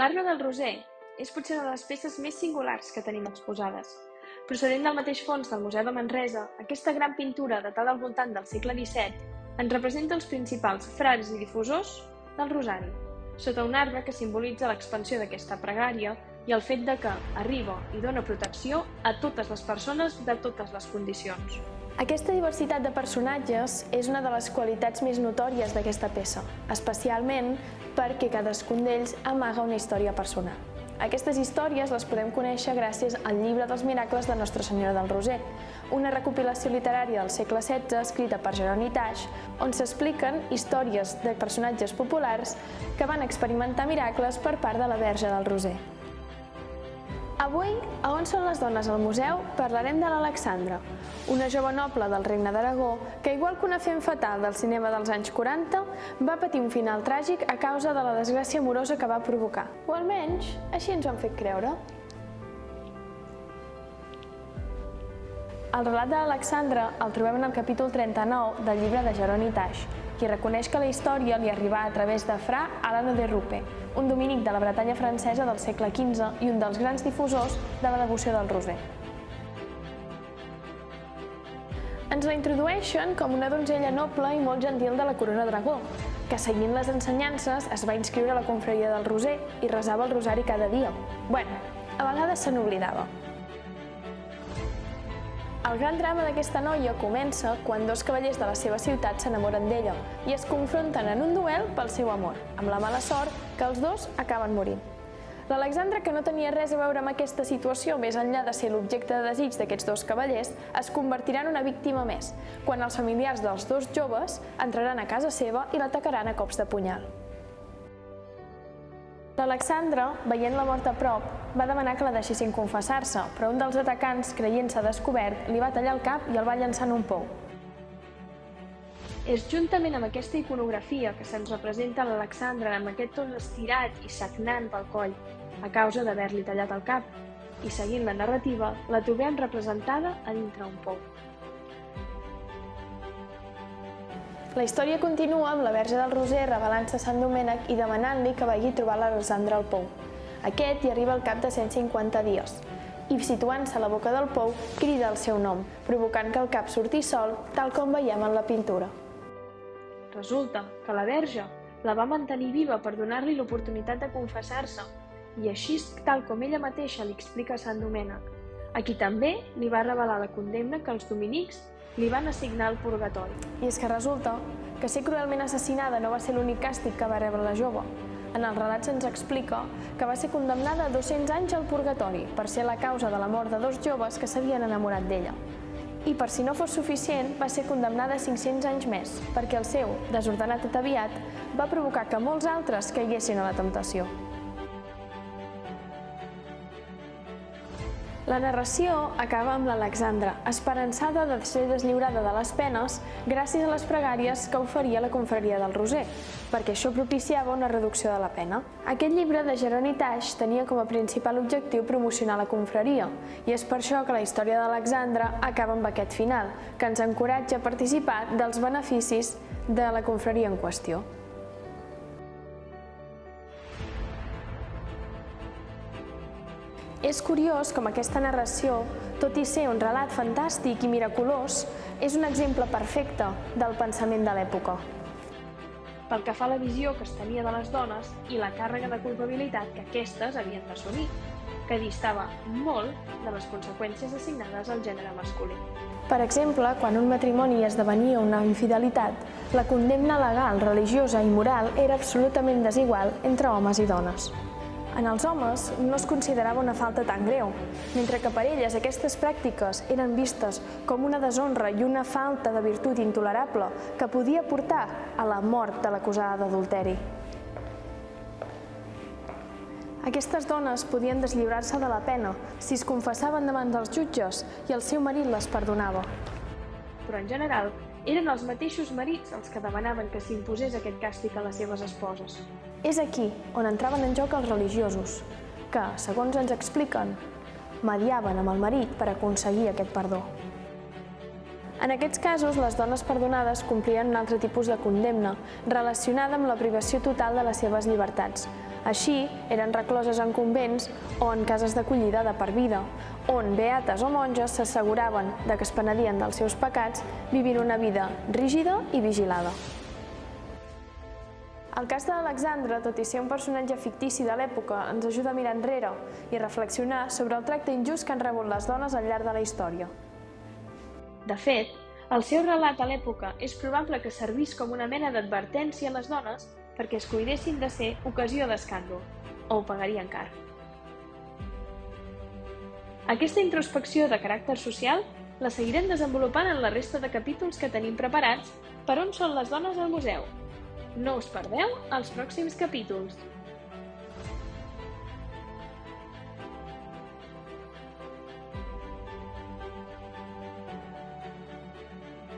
L'arbre del Roser és potser una de les peces més singulars que tenim exposades. Procedent del mateix fons del Museu de Manresa, aquesta gran pintura datada al voltant del segle XVII ens representa els principals frares i difusors del Rosari, sota un arbre que simbolitza l'expansió d'aquesta pregària i el fet de que arriba i dona protecció a totes les persones de totes les condicions. Aquesta diversitat de personatges és una de les qualitats més notòries d'aquesta peça, especialment perquè cadascun d'ells amaga una història personal. Aquestes històries les podem conèixer gràcies al Llibre dels Miracles de Nostra Senyora del Roser, una recopilació literària del segle XVI escrita per Jeroni Taix, on s'expliquen històries de personatges populars que van experimentar miracles per part de la Verge del Roser. Avui, a On són les dones al museu, parlarem de l'Alexandra, una jove noble del Regne d'Aragó que, igual que una fem fatal del cinema dels anys 40, va patir un final tràgic a causa de la desgràcia amorosa que va provocar. O almenys, així ens ho han fet creure. El relat de l'Alexandra el trobem en el capítol 39 del llibre de Jeroni Taix, qui reconeix que la història li arribà a través de Fra Alano de Rupe, un dominic de la Bretanya francesa del segle XV i un dels grans difusors de la devoció del Roser. Ens la introdueixen com una donzella noble i molt gentil de la corona d'Aragó, que seguint les ensenyances es va inscriure a la confraria del Roser i resava el rosari cada dia. Bueno, a vegades se n'oblidava. El gran drama d'aquesta noia comença quan dos cavallers de la seva ciutat s'enamoren d'ella i es confronten en un duel pel seu amor, amb la mala sort que els dos acaben morint. L'Alexandra, que no tenia res a veure amb aquesta situació més enllà de ser l'objecte de desig d'aquests dos cavallers, es convertirà en una víctima més, quan els familiars dels dos joves entraran a casa seva i l'atacaran a cops de punyal. L'Alexandra, veient la mort a prop, va demanar que la deixessin confessar-se, però un dels atacants, creient-se descobert, li va tallar el cap i el va llançar en un pou. És juntament amb aquesta iconografia que se'ns representa l'Alexandra amb aquest tot estirat i sagnant pel coll, a causa d'haver-li tallat el cap, i seguint la narrativa, la trobem representada a dintre un pou. La història continua amb la Verge del Roser revelant-se a Sant Domènec i demanant-li que vagi a trobar l'Alexandra al pou. Aquest hi arriba al cap de 150 dies i, situant-se a la boca del pou, crida el seu nom, provocant que el cap surti sol, tal com veiem en la pintura. Resulta que la Verge la va mantenir viva per donar-li l'oportunitat de confessar-se i així, tal com ella mateixa li explica a Sant Domènec, a qui també li va revelar la condemna que els dominics li van assignar al purgatori. I és que resulta que ser cruelment assassinada no va ser l'únic càstig que va rebre la jove. En el relat se'ns explica que va ser condemnada a 200 anys al purgatori per ser la causa de la mort de dos joves que s'havien enamorat d'ella. I per si no fos suficient, va ser condemnada a 500 anys més, perquè el seu desordenat ataviat va provocar que molts altres caiguessin a la temptació. La narració acaba amb l'Alexandra, esperançada de ser deslliurada de les penes gràcies a les pregàries que oferia la confraria del Roser, perquè això propiciava una reducció de la pena. Aquest llibre de Jeroni Taix tenia com a principal objectiu promocionar la confraria, i és per això que la història d'Alexandra acaba amb aquest final, que ens encoratja a participar dels beneficis de la confraria en qüestió. És curiós com aquesta narració, tot i ser un relat fantàstic i miraculós, és un exemple perfecte del pensament de l'època. Pel que fa a la visió que es tenia de les dones i la càrrega de culpabilitat que aquestes havien d'assumir, que distava molt de les conseqüències assignades al gènere masculí. Per exemple, quan un matrimoni esdevenia una infidelitat, la condemna legal, religiosa i moral era absolutament desigual entre homes i dones. En els homes no es considerava una falta tan greu, mentre que per elles aquestes pràctiques eren vistes com una deshonra i una falta de virtut intolerable que podia portar a la mort de l'acusada d'adulteri. Aquestes dones podien deslliurar-se de la pena si es confessaven davant dels jutges i el seu marit les perdonava. Però en general, eren els mateixos marits els que demanaven que s'imposés aquest càstig a les seves esposes. És aquí on entraven en joc els religiosos, que, segons ens expliquen, mediaven amb el marit per aconseguir aquest perdó. En aquests casos, les dones perdonades complien un altre tipus de condemna, relacionada amb la privació total de les seves llibertats, Així, eren recloses en convents o en cases d'acollida de per vida, on beates o monges s'asseguraven que es penedien dels seus pecats vivint una vida rígida i vigilada. El cas d'Alexandre, tot i ser un personatge fictici de l'època, ens ajuda a mirar enrere i reflexionar sobre el tracte injust que han rebut les dones al llarg de la història. De fet, el seu relat a l'època és probable que servís com una mena d'advertència a les dones perquè es cuidessin de ser ocasió d'escàndol, o ho pagarien car. Aquesta introspecció de caràcter social la seguirem desenvolupant en la resta de capítols que tenim preparats per On són les dones al museu. No us perdeu els pròxims capítols!